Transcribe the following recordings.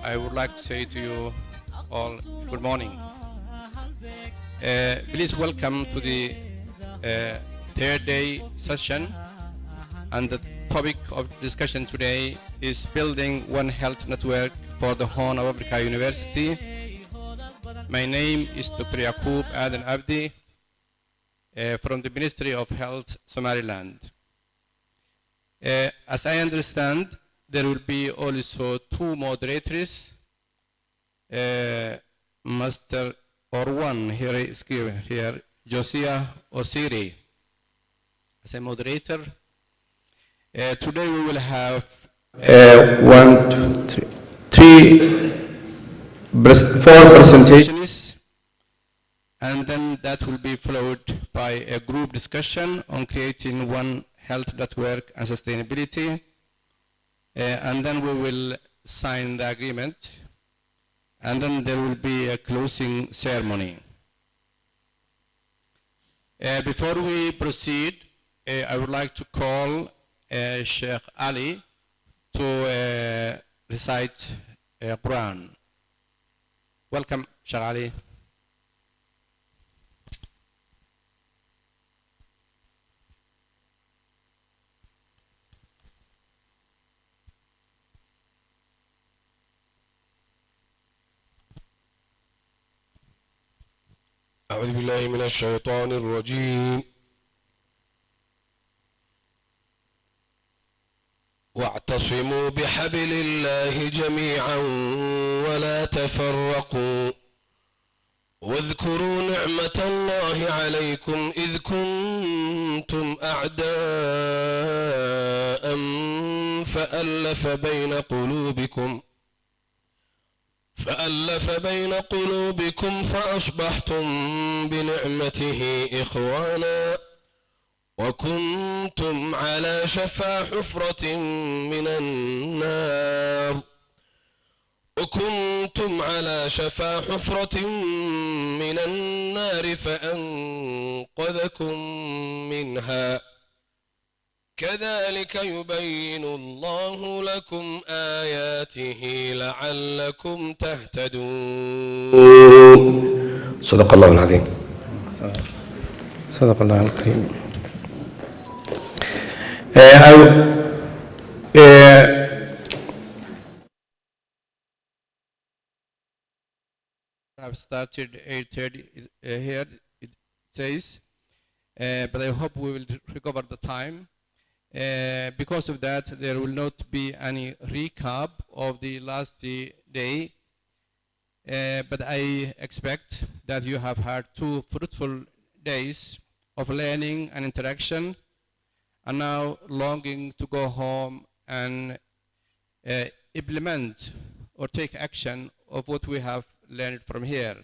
I would like to say to you all good morning. Please welcome to the third day session, and the topic of discussion today is building one health network for the Horn of Africa University. My name is Dr. Yaqub Adan Abdi from the Ministry of Health, Somaliland. As I understand, there will be also two moderators, Master or one here is given here, Josiah Osiri as a moderator. Today we will have 4 presentations, and then that will be followed by a group discussion on creating one health network and sustainability. And then we will sign the agreement, and then there will be a closing ceremony. Before we proceed, I would like to call Sheikh Ali to recite Quran. Welcome, Sheikh Ali. أعوذ بالله من الشيطان الرجيم. واعتصموا بحبل الله جميعا ولا تفرقوا واذكروا نعمة الله عليكم إذ كنتم أعداء فألف بين قلوبكم فأصبحتم بنعمته إخوانا وكنتم على شفا حفرة من النار فأنقذكم منها كذلك يبين الله لكم آياته لعلكم تهتدون. صدق الله العظيم. صدق الله الكريم. I've started 8:30 here, it says, but I hope we will recover the time. Because of that, there will not be any recap of the last day, but I expect that you have had 2 fruitful days of learning and interaction, and now longing to go home and implement or take action of what we have learned from here.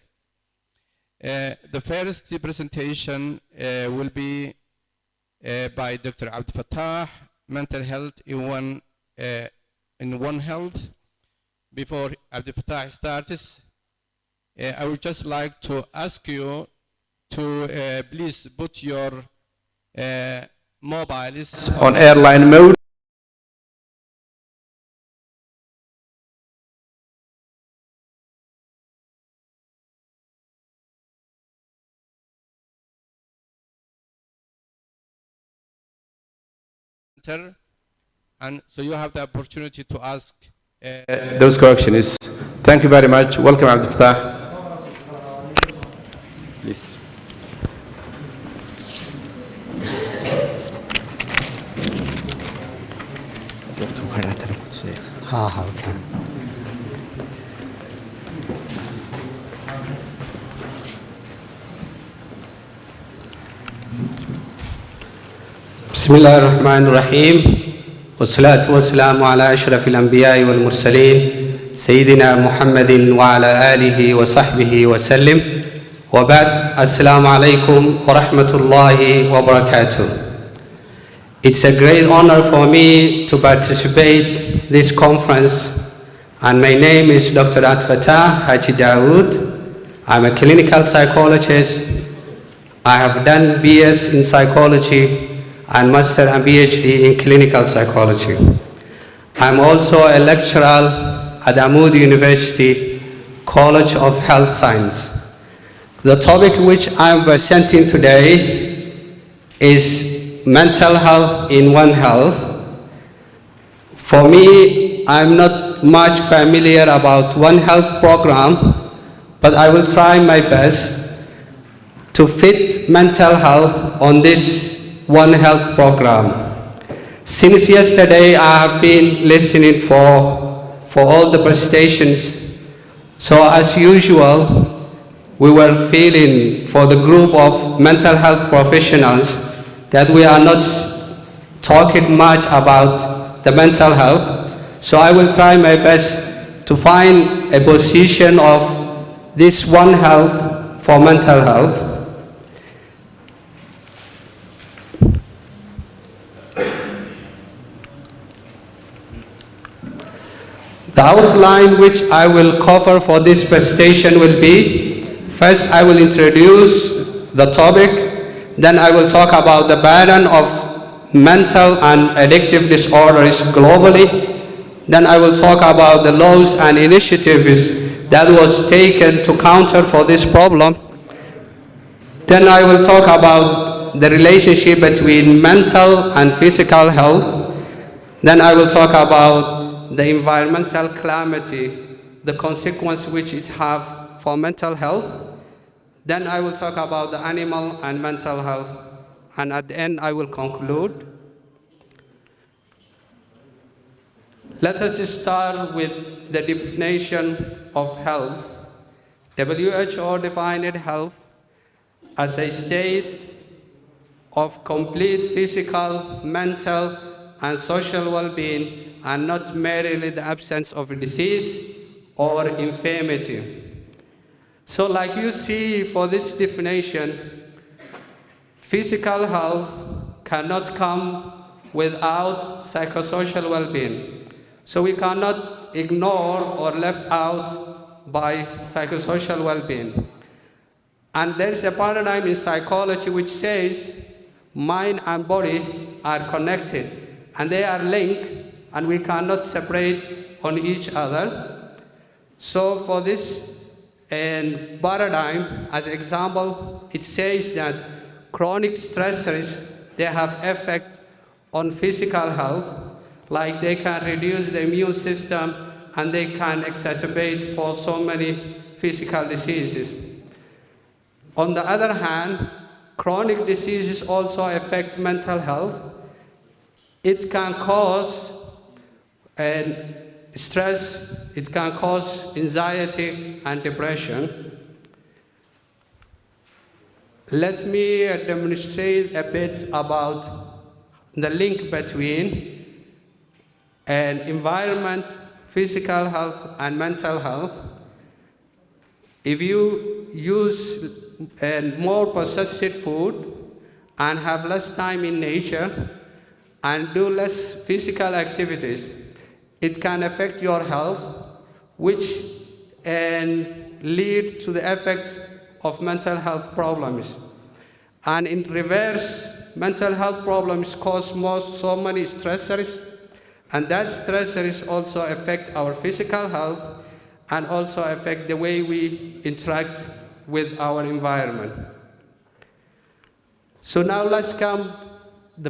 The first presentation will be by Dr. Abdel Fattah, Mental Health in One Health. Before Abdel Fattah starts, I would just like to ask you to please put your mobiles on airline mode. And so you have the opportunity to ask those questions. Thank you very much. Welcome, Abdel Fattah. Please. بسم الله الرحمن الرحيم والصلاة والسلام على أشرف الأنبياء والمرسلين سيدنا محمد وعلى آله وصحبه وسلم وبعد السلام عليكم ورحمة الله وبركاته. It's a great honor for me to participate this conference, and my name is Dr. Abdel Fattah Haji Dawood. I'm a clinical psychologist. I have done BS in psychology and Master and PhD in Clinical Psychology. I'm also a lecturer at Amoud University College of Health Science. The topic which I'm presenting today is mental health in One Health. For me, I'm not much familiar about One Health program, but I will try my best to fit mental health on this One Health program. Since yesterday, I have been listening for all the presentations. So as usual, we were feeling for the group of mental health professionals that we are not talking much about the mental health. So I will try my best to find a position of this One Health for mental health. The outline which I will cover for this presentation will be, first I will introduce the topic, then I will talk about the burden of mental and addictive disorders globally, then I will talk about the laws and initiatives that was taken to counter for this problem, then I will talk about the relationship between mental and physical health, then I will talk about the environmental calamity, the consequence which it have for mental health. Then I will talk about the animal and mental health. And at the end, I will conclude. Let us start with the definition of health. WHO defined health as a state of complete physical, mental, and social well-being, and not merely the absence of disease or infirmity. So like you see for this definition, physical health cannot come without psychosocial well-being. So we cannot ignore or left out by psychosocial well-being. And there is a paradigm in psychology which says mind and body are connected and they are linked, and we cannot separate on each other. So for this paradigm, as example, it says that chronic stressors, they have effect on physical health, like they can reduce the immune system and they can exacerbate for so many physical diseases. On the other hand, chronic diseases also affect mental health. It can cause stress, it can cause anxiety and depression. Let me demonstrate a bit about the link between environment, physical health, and mental health. If you use more processed food and have less time in nature and do less physical activities, it can affect your health, which lead to the effect of mental health problems. And in reverse, mental health problems cause so many stressors, and that stressors also affect our physical health and also affect the way we interact with our environment. So now let's come the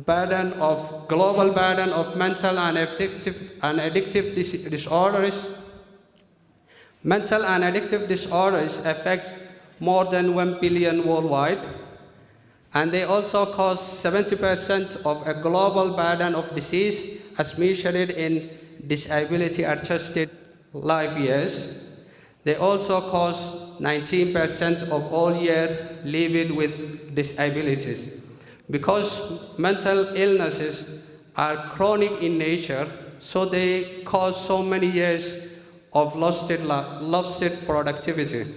global burden of mental and addictive disorders. Mental and addictive disorders affect more than 1 billion worldwide, and they also cause 70% of a global burden of disease as measured in disability-adjusted life years. They also cause 19% of all year living with disabilities. Because mental illnesses are chronic in nature, so they cause so many years of lost productivity.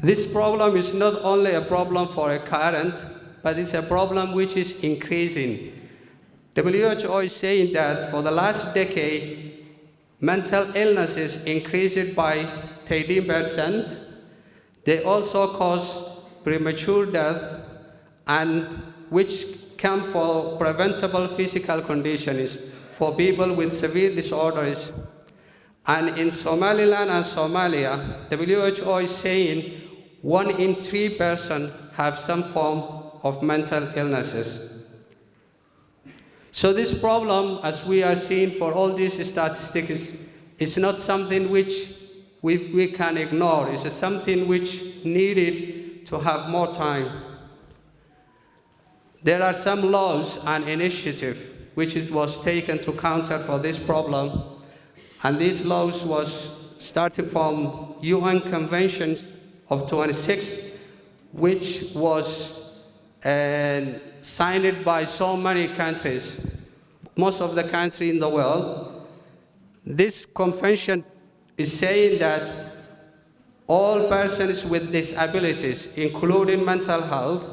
This problem is not only a problem for a current, but it's a problem which is increasing. WHO is saying that for the last decade, mental illnesses increased by 13%. They also cause premature death and which come for preventable physical conditions for people with severe disorders. And in Somaliland and Somalia, WHO is saying 1 in 3 persons have some form of mental illnesses. So this problem, as we are seeing for all these statistics, is not something which we can ignore. It's something which needed to have more time. There are some laws and initiatives which was taken to counter for this problem, and these laws was started from UN Convention of 26, which was signed by so many countries, most of the countries in the world. This convention is saying that all persons with disabilities, including mental health,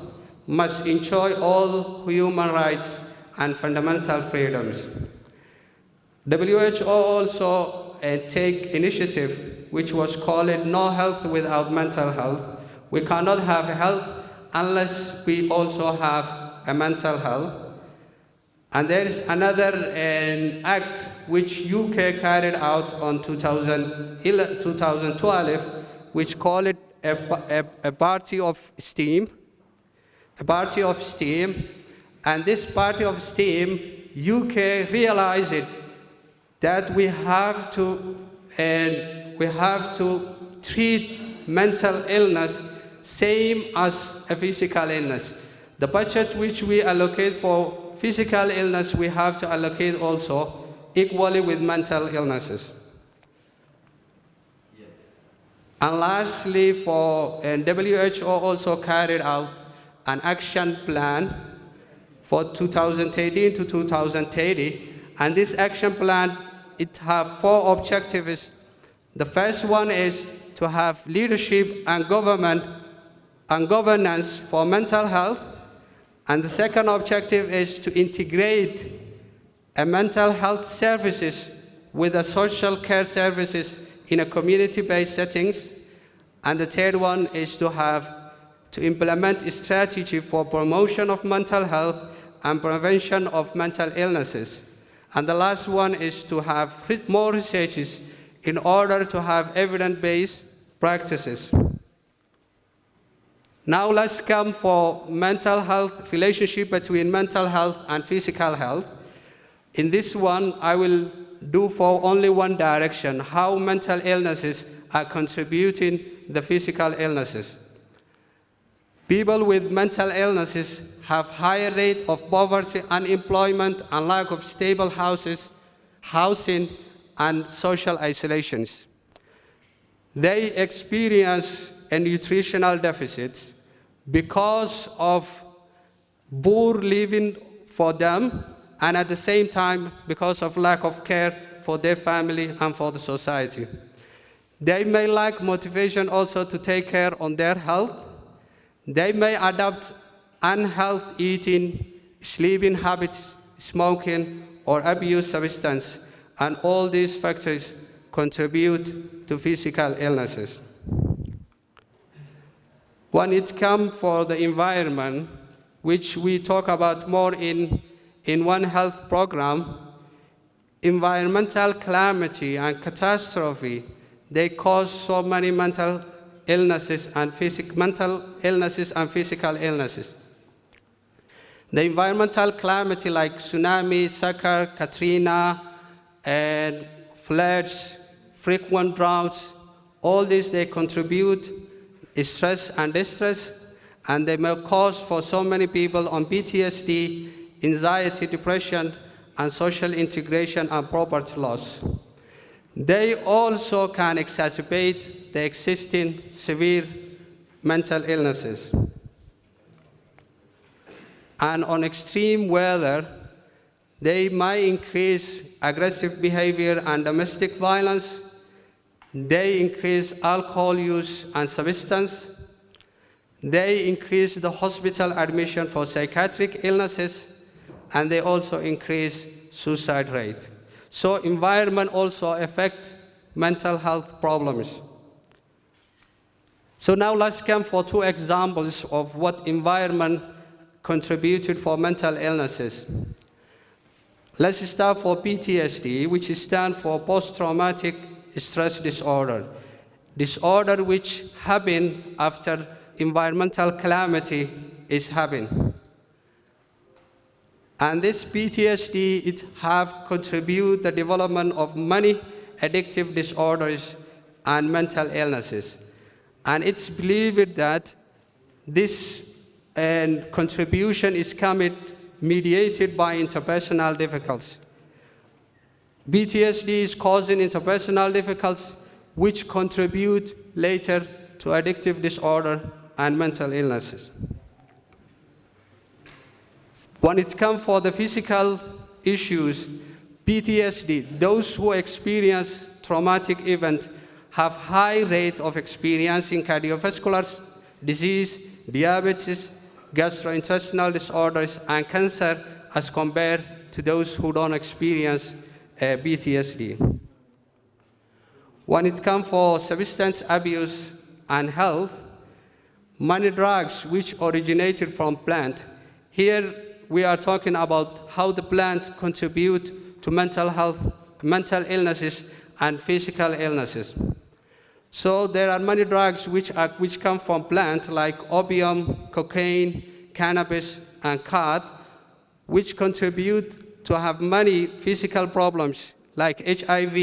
must enjoy all human rights and fundamental freedoms. WHO also take initiative which was called No Health Without Mental Health. We cannot have health unless we also have a mental health. And there is another act which UK carried out on 2012, which called it a party of STEAM. A party of STEAM. And this party of STEAM, UK realized that we have to treat mental illness same as a physical illness. The budget which we allocate for physical illness, we have to allocate also equally with mental illnesses. Yes. And lastly, for WHO also carried out an action plan for 2018 to 2030, and this action plan, it has 4 objectives. The first one is to have leadership and governance for mental health. And the second objective is to integrate a mental health services with the social care services in a community-based settings. And the third one is to implement a strategy for promotion of mental health and prevention of mental illnesses. And the last one is to have more researches in order to have evidence-based practices. Now let's come for mental health, relationship between mental health and physical health. In this one, I will do for only one direction, how mental illnesses are contributing the physical illnesses. People with mental illnesses have higher rate of poverty, unemployment, and lack of stable housing, and social isolations. They experience a nutritional deficits because of poor living for them, and at the same time because of lack of care for their family and for the society. They may lack motivation also to take care on their health. They may adopt unhealthy eating, sleeping habits, smoking, or abuse substance, and all these factors contribute to physical illnesses. When it comes for the environment, which we talk about more in One Health program, environmental calamity and catastrophe, they cause so many mental illnesses and physical illnesses. The environmental calamity like tsunami, Sakar, Katrina, and floods, frequent droughts, all these they contribute stress and distress, and they may cause for so many people on PTSD, anxiety, depression, and social integration and property loss. They also can exacerbate the existing severe mental illnesses. And on extreme weather, they might increase aggressive behavior and domestic violence. They increase alcohol use and substance. They increase the hospital admission for psychiatric illnesses, and they also increase suicide rate. So environment also affects mental health problems. So now let's come for 2 examples of what environment contributed for mental illnesses. Let's start for PTSD, which stands for post-traumatic stress disorder. Disorder which happen after environmental calamity is happening. And this PTSD, it have contributed the development of many addictive disorders and mental illnesses. And it's believed that this contribution is coming mediated by interpersonal difficulties. PTSD is causing interpersonal difficulties which contribute later to addictive disorder and mental illnesses. When it comes for the physical issues, PTSD, those who experience traumatic event have high rate of experiencing cardiovascular disease, diabetes, gastrointestinal disorders, and cancer as compared to those who don't experience PTSD. When it comes for substance abuse and health, many drugs which originated from plant, here we are talking about how the plant contribute to mental health, mental illnesses, and physical illnesses. So there are many drugs which come from plant, like opium, cocaine, cannabis, and khat, which contribute to have many physical problems like HIV,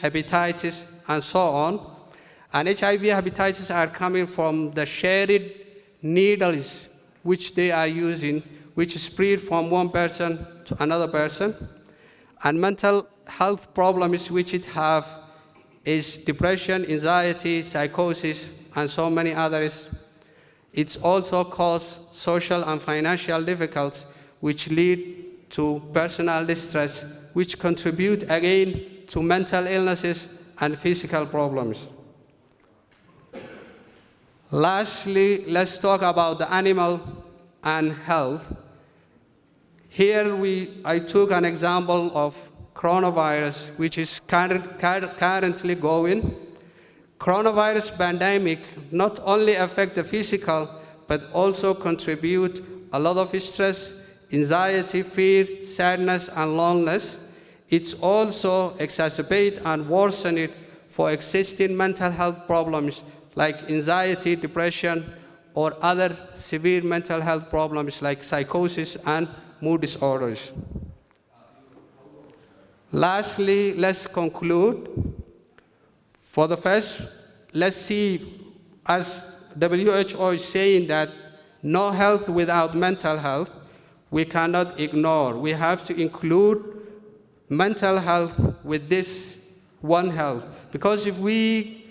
hepatitis, and so on. And HIV, hepatitis are coming from the shared needles which they are using, which spread from one person to another person. And mental health problems which it have is depression, anxiety, psychosis, and so many others. It's also causes social and financial difficulties which lead to personal distress, which contribute again to mental illnesses and physical problems. Lastly, let's talk about the animal and health. Here I took an example of coronavirus, which is currently going. Coronavirus pandemic not only affect the physical, but also contribute a lot of stress, anxiety, fear, sadness, and loneliness. It's also exacerbate and worsen it for existing mental health problems like anxiety, depression, or other severe mental health problems like psychosis and mood disorders. Lastly, let's conclude. For the first, let's see, as WHO is saying that no health without mental health, we cannot ignore. We have to include mental health with this one health. Because if we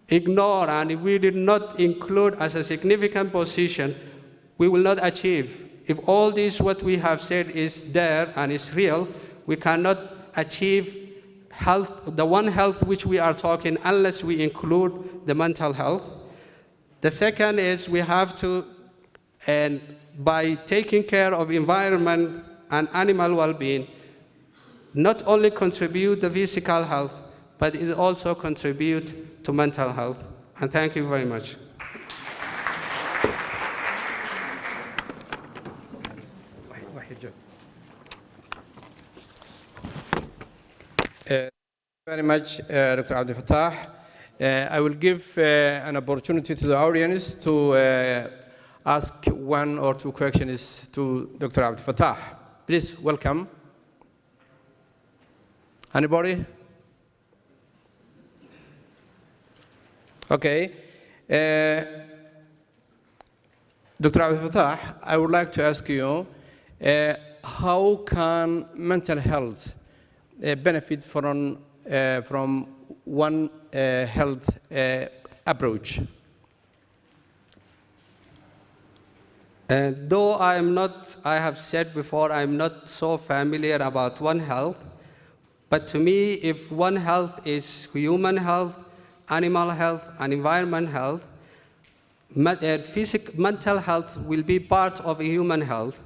ignore and if we did not include as a significant position, we will not achieve. If all this what we have said is there and is real, we cannot achieve health, the one health which we are talking, unless we include the mental health. The second is we have to, and by taking care of environment and animal well-being, not only contribute to physical health, but it also contribute to mental health. And thank you very much. Very much, Dr. Abdel Fattah. I will give an opportunity to the audience to ask one or two questions to Dr. Abdel Fattah. Please welcome. Anybody? Okay. Dr. Abdel Fattah, I would like to ask you, how can mental health benefit from one health approach? Though I have said before, I'm not so familiar about One Health, but to me, if One Health is human health, animal health, and environment health, mental health will be part of human health.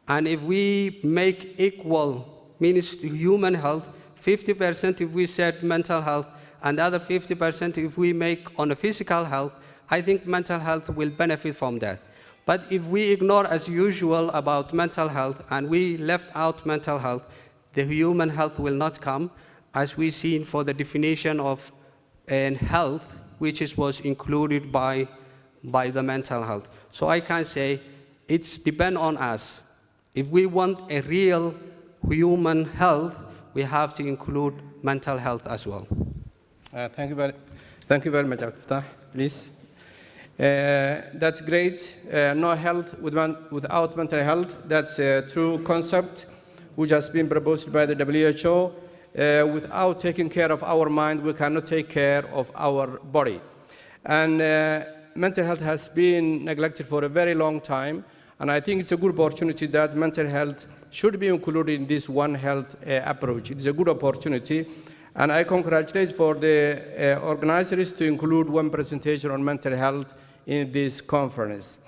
And if we make equal means to human health, 50% if we said mental health, and the other 50% if we make on the physical health, I think mental health will benefit from that. But if we ignore as usual about mental health and we left out mental health, the human health will not come, as we seen for the definition of health, which was included by the mental health. So I can say it's depend on us. If we want a real human health, we have to include mental health as well. Thank you very much, Abdullah. Please. That's great. No health without mental health. That's a true concept which has been proposed by the WHO. Without taking care of our mind, we cannot take care of our body. And mental health has been neglected for a very long time. And I think it's a good opportunity that mental health should be included in this One Health approach. It's a good opportunity. And I congratulate for the organizers to include one presentation on mental health in this conference.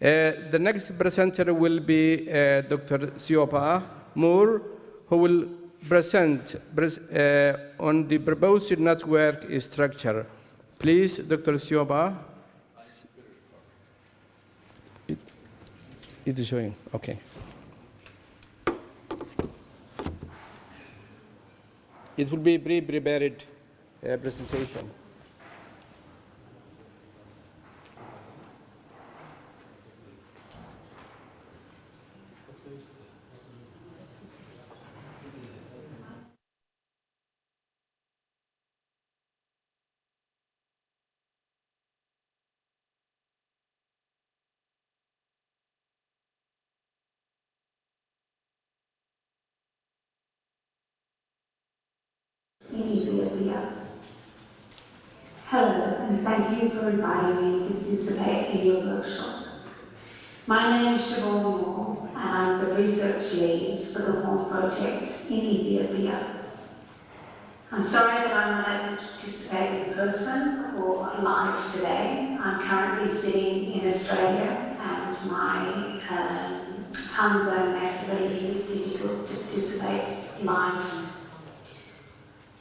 The next presenter will be Dr. Siopa Moore, who will present on the proposed network structure. Please, Dr. Siopa. It is showing, okay. It will be a pre-prepared presentation. In Ethiopia. Hello, and thank you for inviting me to participate in your workshop. My name is Siobhan Moore, and I'm the research lead for the Horn Project in Ethiopia. I'm sorry that I'm not able to participate in person or live today. I'm currently sitting in Australia, and my time zone makes it a little bit difficult to participate live.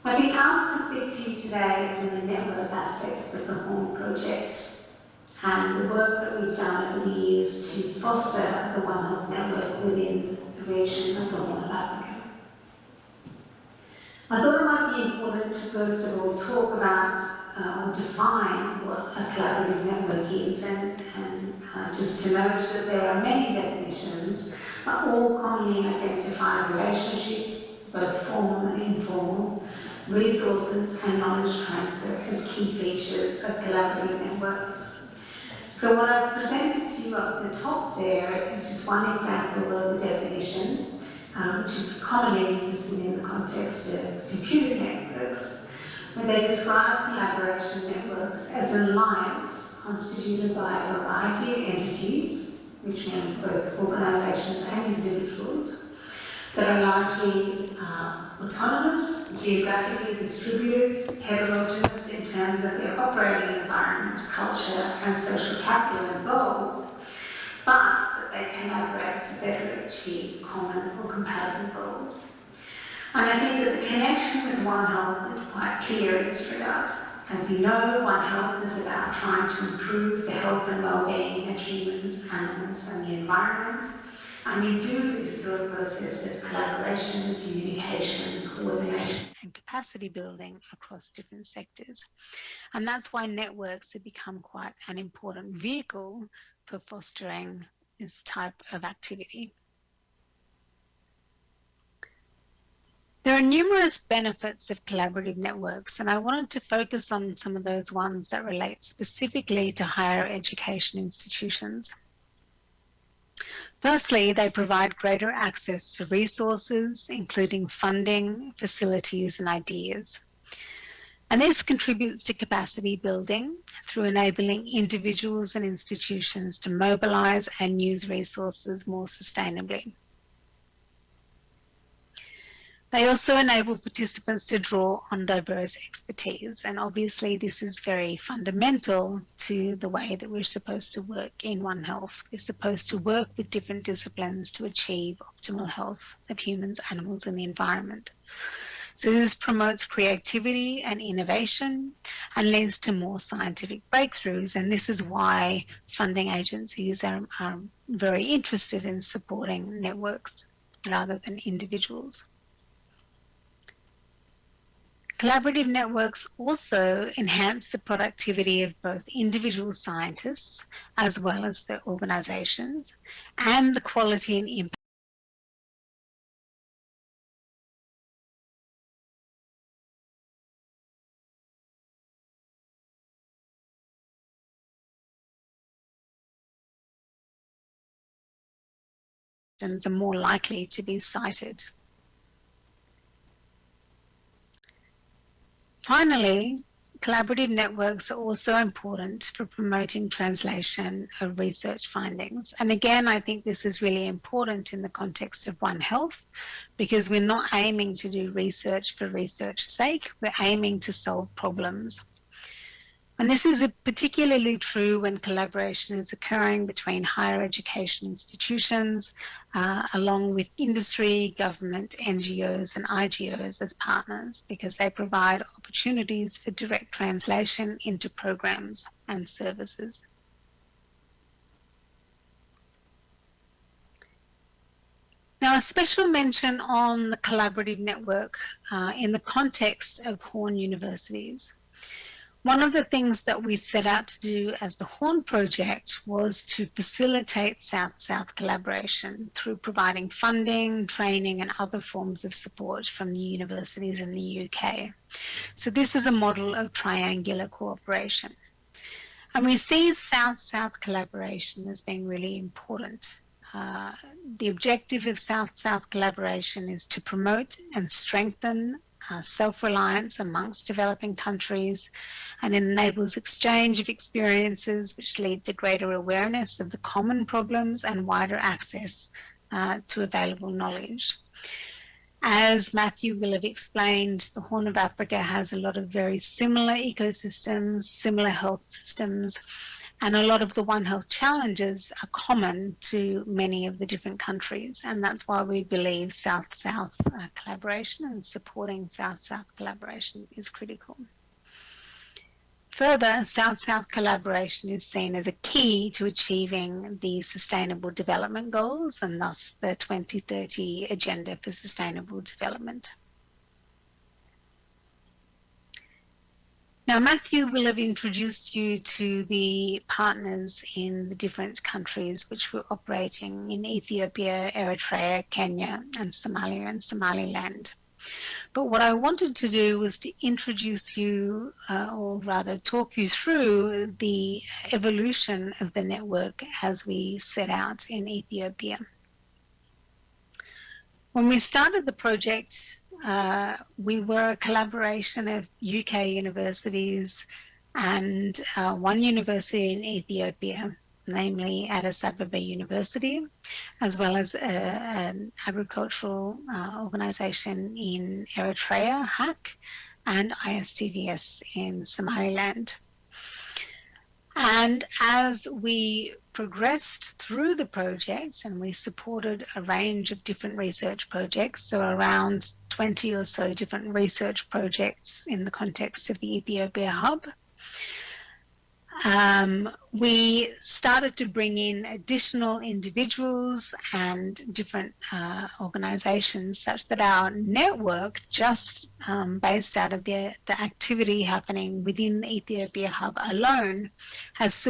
I've been asked to speak to you today on the network aspects of the Horn Project and the work that we've done over the years to foster the One Health network within the region of the Horn of Africa. I thought it might be important to first of all talk about or define what a collaborative network is, and just to note that there are many definitions, but all commonly identify relationships, both formal and informal, resources and knowledge transfer as key features of collaborative networks. So what I've presented to you up at the top there is just one example of the definition, which is commonly used within the context of computer networks, where they describe collaboration networks as an alliance constituted by a variety of entities, which means both organisations and individuals, that are largely autonomous, geographically distributed, heterogeneous in terms of their operating environment, culture and social capital and goals, but that they collaborate to better achieve common or compatible goals. And I think that the connection with One Health is quite clear in this regard. As you know, One Health is about trying to improve the health and well-being of humans, animals and the environment. And we do this through a process of collaboration, communication, coordination and capacity building across different sectors. And that's why networks have become quite an important vehicle for fostering this type of activity. There are numerous benefits of collaborative networks, and I wanted to focus on some of those ones that relate specifically to higher education institutions. Firstly, they provide greater access to resources, including funding, facilities, and ideas. And this contributes to capacity building through enabling individuals and institutions to mobilize and use resources more sustainably. They also enable participants to draw on diverse expertise, and obviously this is very fundamental to the way that we're supposed to work in One Health. We're supposed to work with different disciplines to achieve optimal health of humans, animals and the environment. So this promotes creativity and innovation and leads to more scientific breakthroughs, and this is why funding agencies are very interested in supporting networks rather than individuals. Collaborative networks also enhance the productivity of both individual scientists as well as their organizations, and the quality and impact are more likely to be cited. Finally, collaborative networks are also important for promoting translation of research findings. And again, I think this is really important in the context of One Health, because we're not aiming to do research for research's sake, we're aiming to solve problems. And this is particularly true when collaboration is occurring between higher education institutions, along with industry, government, NGOs and IGOs as partners, because they provide opportunities for direct translation into programs and services. Now, a special mention on the collaborative network in the context of Horn universities. One of the things that we set out to do as the Horn Project was to facilitate South-South collaboration through providing funding, training and other forms of support from the universities in the UK. So this is a model of triangular cooperation. And we see South-South collaboration as being really important. The objective of South-South collaboration is to promote and strengthen self-reliance amongst developing countries, and it enables exchange of experiences which lead to greater awareness of the common problems and wider access to available knowledge. As Matthew will have explained, the Horn of Africa has a lot of very similar ecosystems, similar health systems, and a lot of the One Health challenges are common to many of the different countries, and that's why we believe South-South collaboration and supporting South-South collaboration is critical. Further, South-South collaboration is seen as a key to achieving the Sustainable Development Goals and thus the 2030 Agenda for Sustainable Development. Now, Matthew will have introduced you to the partners in the different countries which were operating in Ethiopia, Eritrea, Kenya, and Somalia and Somaliland. But what I wanted to do was to introduce you, or rather talk you through the evolution of the network as we set out in Ethiopia. When we started the project, we were a collaboration of UK universities and one university in Ethiopia, namely Addis Ababa University, as well as an agricultural organization in Eritrea, HAC, and ISTVS in Somaliland. And as we progressed through the project, and we supported a range of different research projects, so around 20 or so different research projects in the context of the Ethiopia Hub, we started to bring in additional individuals and different organizations, such that our network, just based out of the activity happening within the Ethiopia Hub alone, has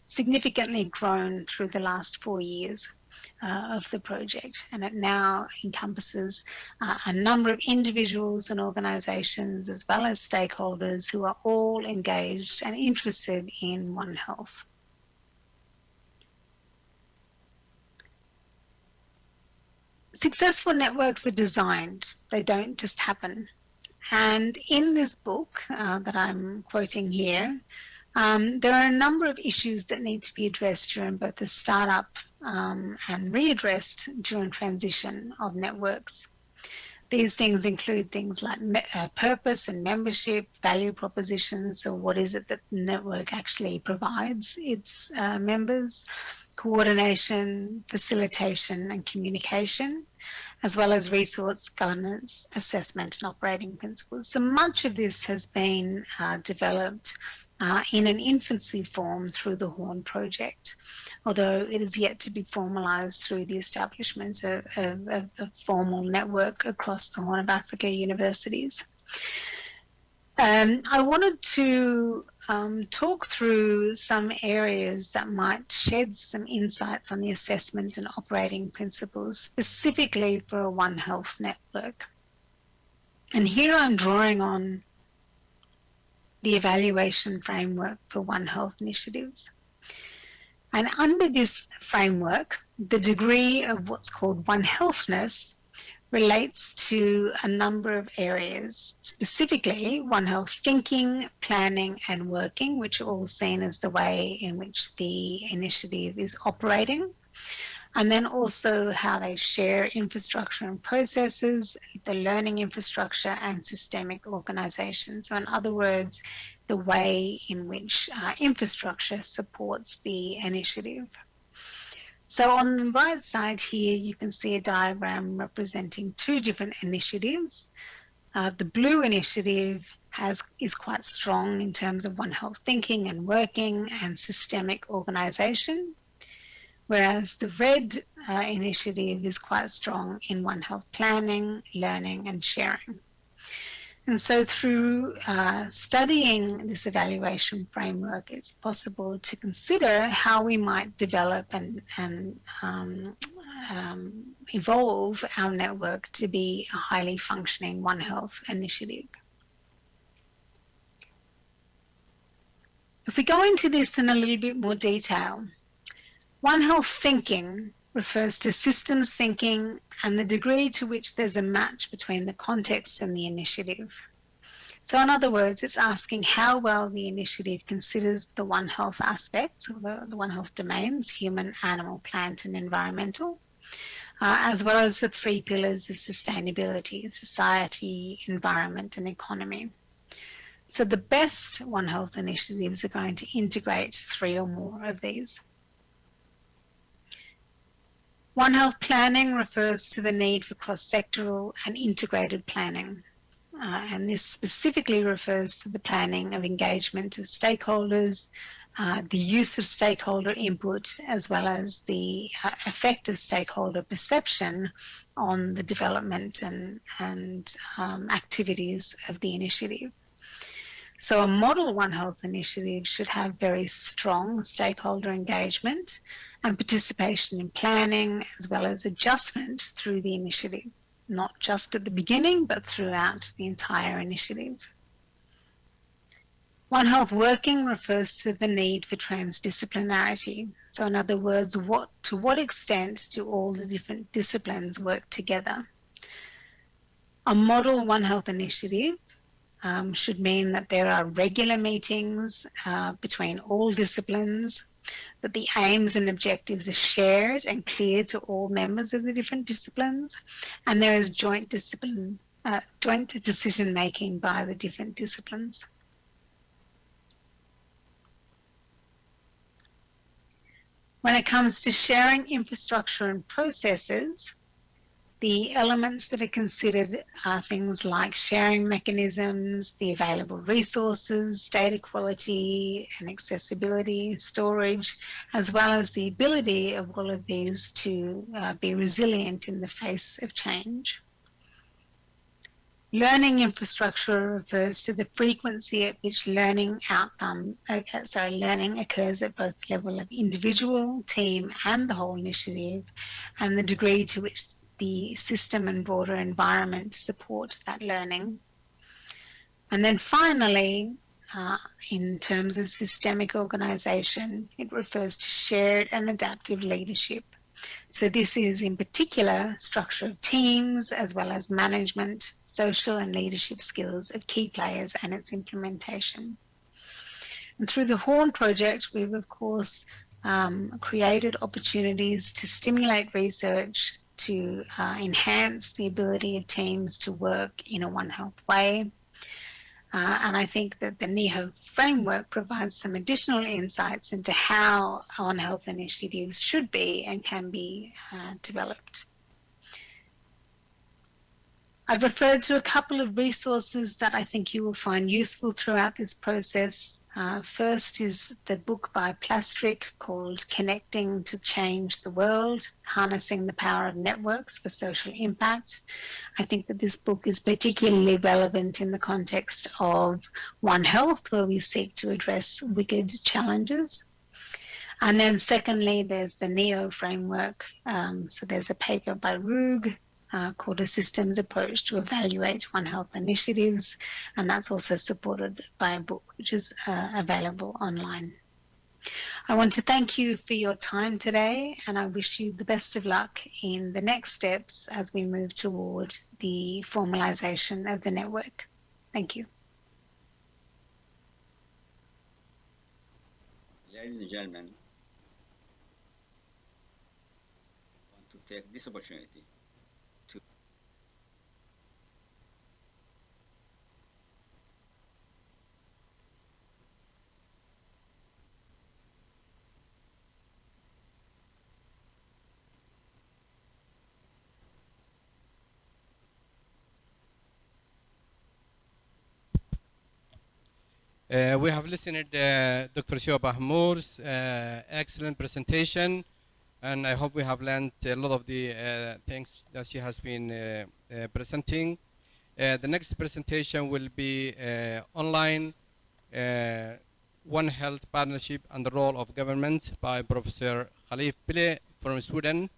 significantly grown through the last 4 years of the project, and it now encompasses a number of individuals and organizations as well as stakeholders who are all engaged and interested in One Health. Successful networks are designed, they don't just happen. And in this book that I'm quoting here, there are a number of issues that need to be addressed during both the startup and readdressed during transition of networks. These things include things like purpose and membership, value propositions, so what is it that the network actually provides its members, coordination, facilitation and communication, as well as resource governance, assessment and operating principles. So much of this has been developed in an infancy form through the Horn project, although it is yet to be formalised through the establishment of a formal network across the Horn of Africa universities. I wanted to talk through some areas that might shed some insights on the assessment and operating principles, specifically for a One Health network. And here I'm drawing on the evaluation framework for One Health initiatives. And under this framework, the degree of what's called One Healthness relates to a number of areas, specifically One Health thinking, planning and working, which are all seen as the way in which the initiative is operating. And then also how they share infrastructure and processes, the learning infrastructure and systemic organisation. So in other words, the way in which infrastructure supports the initiative. So on the right side here, you can see a diagram representing two different initiatives. The blue initiative is quite strong in terms of One Health thinking and working and systemic organisation, whereas the red initiative is quite strong in One Health planning, learning and sharing. And so through studying this evaluation framework, it's possible to consider how we might develop and evolve our network to be a highly functioning One Health initiative. If we go into this in a little bit more detail, One Health thinking refers to systems thinking and the degree to which there's a match between the context and the initiative. So in other words, it's asking how well the initiative considers the One Health aspects, or the One Health domains, human, animal, plant and environmental, as well as the three pillars of sustainability, society, environment and economy. So the best One Health initiatives are going to integrate three or more of these. One Health planning refers to the need for cross-sectoral and integrated planning. And this specifically refers to the planning of engagement of stakeholders, the use of stakeholder input, as well as the effect of stakeholder perception on the development and activities of the initiative. So a model One Health initiative should have very strong stakeholder engagement and participation in planning, as well as adjustment through the initiative, not just at the beginning, but throughout the entire initiative. One Health working refers to the need for transdisciplinarity. So in other words, to what extent do all the different disciplines work together? A model One Health initiative should mean that there are regular meetings between all disciplines, that the aims and objectives are shared and clear to all members of the different disciplines, and there is joint decision making by the different disciplines. When it comes to sharing infrastructure and processes, the elements that are considered are things like sharing mechanisms, the available resources, data quality and accessibility, storage, as well as the ability of all of these to be resilient in the face of change. Learning infrastructure refers to the frequency at which learning occurs at both level of individual, team, and the whole initiative, and the degree to which the system and broader environment support that learning. And then finally, in terms of systemic organisation, it refers to shared and adaptive leadership. So this is in particular structure of teams, as well as management, social and leadership skills of key players and its implementation. And through the Horn project, we've of course created opportunities to stimulate research, to enhance the ability of teams to work in a One Health way. And I think that the NEHO framework provides some additional insights into how One Health initiatives should be and can be developed. I've referred to a couple of resources that I think you will find useful throughout this process. First is the book by Plastric called Connecting to Change the World, Harnessing the Power of Networks for Social Impact. I think that this book is particularly relevant in the context of One Health, where we seek to address wicked challenges. And then secondly, there's the NEO framework. So there's a paper by Rug called A Systems Approach to Evaluate One Health Initiatives, and that's also supported by a book which is available online. I want to thank you for your time today, and I wish you the best of luck in the next steps as we move toward the formalization of the network. Thank you. Ladies and gentlemen, I want to take this opportunity to we have listened to Dr. Shoba Hamour's excellent presentation, and I hope we have learned a lot of the things that she has been presenting. The next presentation will be online, One Health Partnership and the Role of Government by Professor Khalif Bile from Sweden.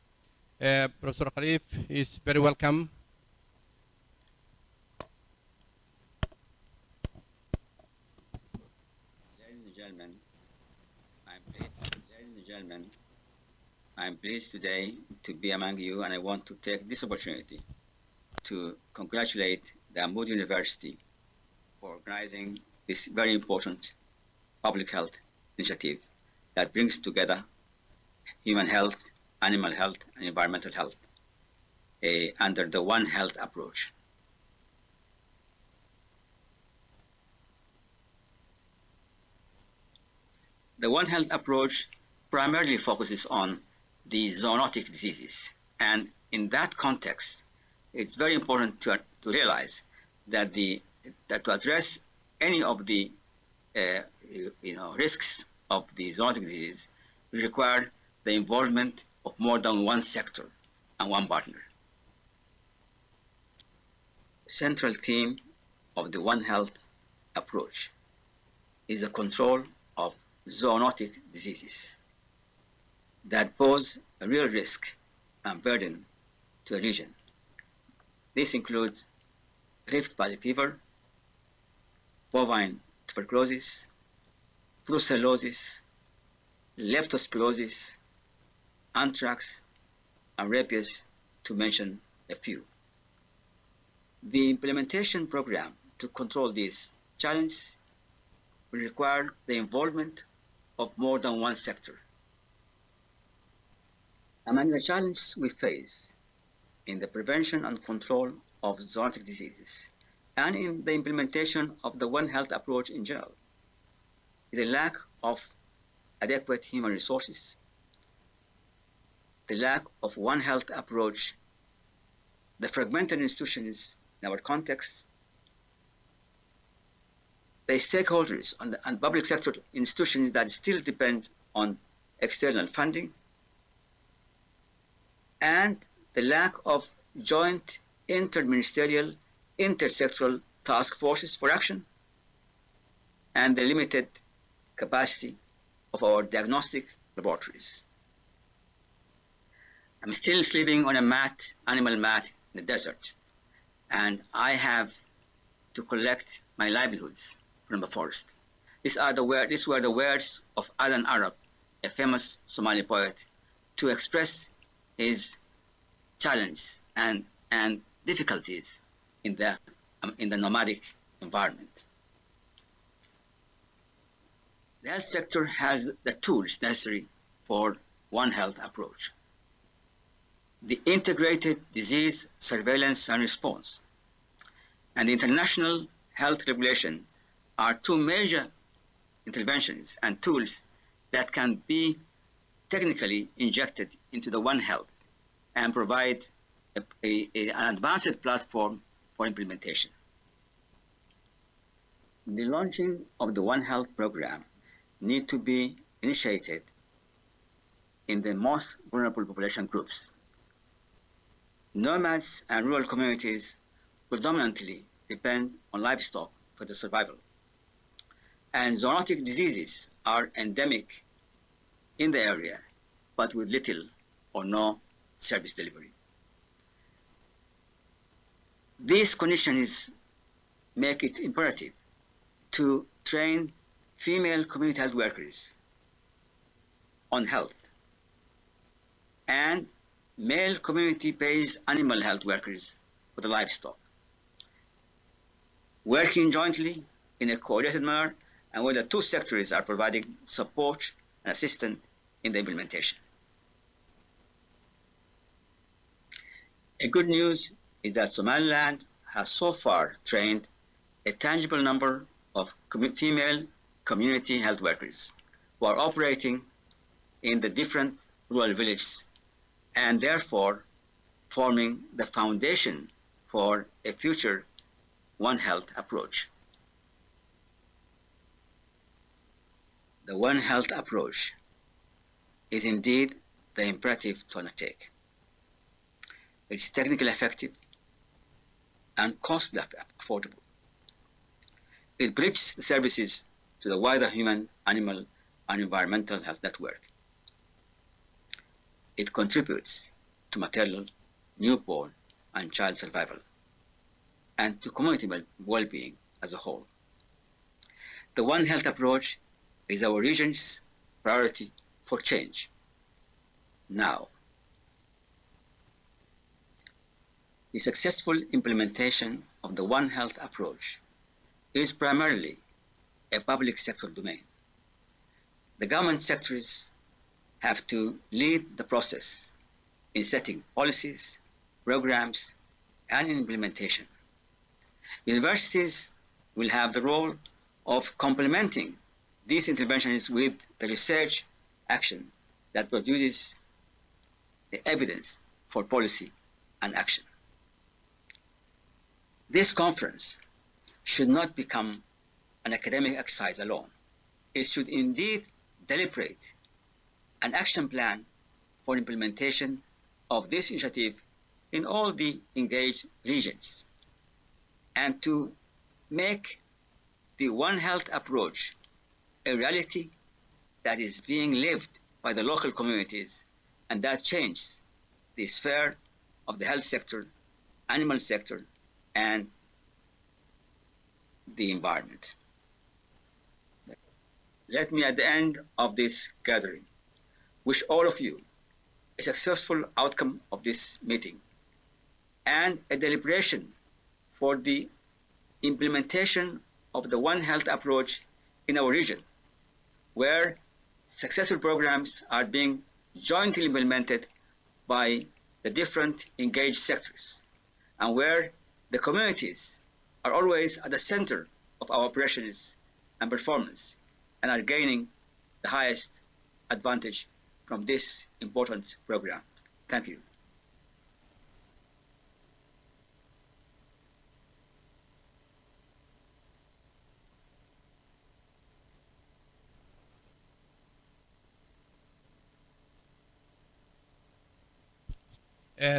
Professor Khalif is very welcome. I'm pleased today to be among you, and I want to take this opportunity to congratulate the Mood University for organizing this very important public health initiative that brings together human health, animal health, and environmental health under the One Health approach. The One Health approach primarily focuses on the zoonotic diseases, and in that context, it's very important to realize that to address any of the risks of the zoonotic disease will require the involvement of more than one sector and one partner. The central theme of the One Health approach is the control of zoonotic diseases that pose a real risk and burden to a region. This includes Rift Valley fever, bovine tuberculosis, brucellosis, leptospirosis, anthrax, and rabies, to mention a few. The implementation program to control these challenges will require the involvement of more than one sector. Among the challenges we face in the prevention and control of zoonotic diseases and in the implementation of the One Health approach in general is a lack of adequate human resources, the lack of One Health approach, the fragmented institutions in our context, the stakeholders and public sector institutions that still depend on external funding, and the lack of joint interministerial, intersectoral task forces for action, and the limited capacity of our diagnostic laboratories. I'm still sleeping on a mat, animal mat in the desert, and I have to collect my livelihoods from the forest. These were the words of Adan Arab, a famous Somali poet, to express his challenge and difficulties in the nomadic environment. The health sector has the tools necessary for One Health approach. The integrated disease surveillance and response and the international health regulation are two major interventions and tools that can be technically injected into the One Health and provide an advanced platform for implementation. The launching of the One Health program need to be initiated in the most vulnerable population groups. Nomads and rural communities predominantly depend on livestock for their survival, and zoonotic diseases are endemic in the area, but with little or no service delivery. These conditions make it imperative to train female community health workers on health and male community-based animal health workers for the livestock, working jointly in a coordinated manner and where the two sectors are providing support and assistance in the implementation. A good news is that Somaliland has so far trained a tangible number of female community health workers who are operating in the different rural villages and therefore forming the foundation for a future One Health approach. The One Health approach is indeed the imperative to undertake. It's technically effective and cost affordable. It bridges the services to the wider human, animal, and environmental health network. It contributes to maternal, newborn, and child survival, and to community well-being as a whole. The One Health approach is our region's priority for change. Now, the successful implementation of the One Health approach is primarily a public sector domain. The government sectors have to lead the process in setting policies, programs, and in implementation. Universities will have the role of complementing these interventions with the research action that produces the evidence for policy and action. This conference should not become an academic exercise alone. It should indeed deliberate an action plan for implementation of this initiative in all the engaged regions, and to make the One Health approach a reality that is being lived by the local communities and that changes the sphere of the health sector, animal sector, and the environment. Let me, at the end of this gathering, wish all of you a successful outcome of this meeting and a deliberation for the implementation of the One Health approach in our region, where successful programs are being jointly implemented by the different engaged sectors, and where the communities are always at the center of our operations and performance and are gaining the highest advantage from this important program. Thank you.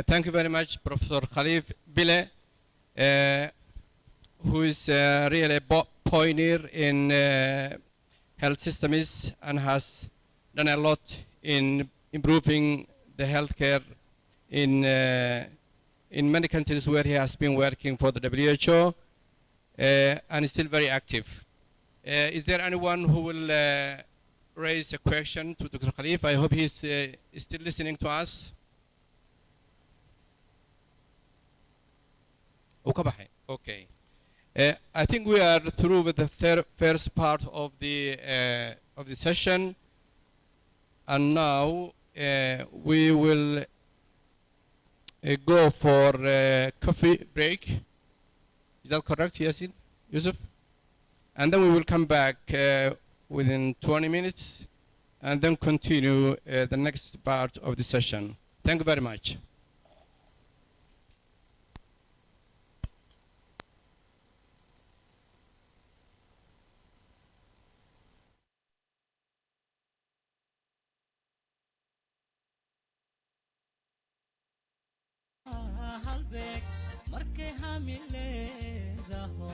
Thank you very much, Professor Khalif Bile, who is really a pioneer in health systems and has done a lot in improving the healthcare in many countries where he has been working for the WHO and is still very active. Is there anyone who will raise a question to Dr. Khalif? I hope he's still listening to us. Okay. I think we are through with the first part of the session, and now we will go for a coffee break. Is that correct, Yasin, Yusuf? And then we will come back within 20 minutes and then continue the next part of the session. Thank you very much. halbeeg markay hamileedaho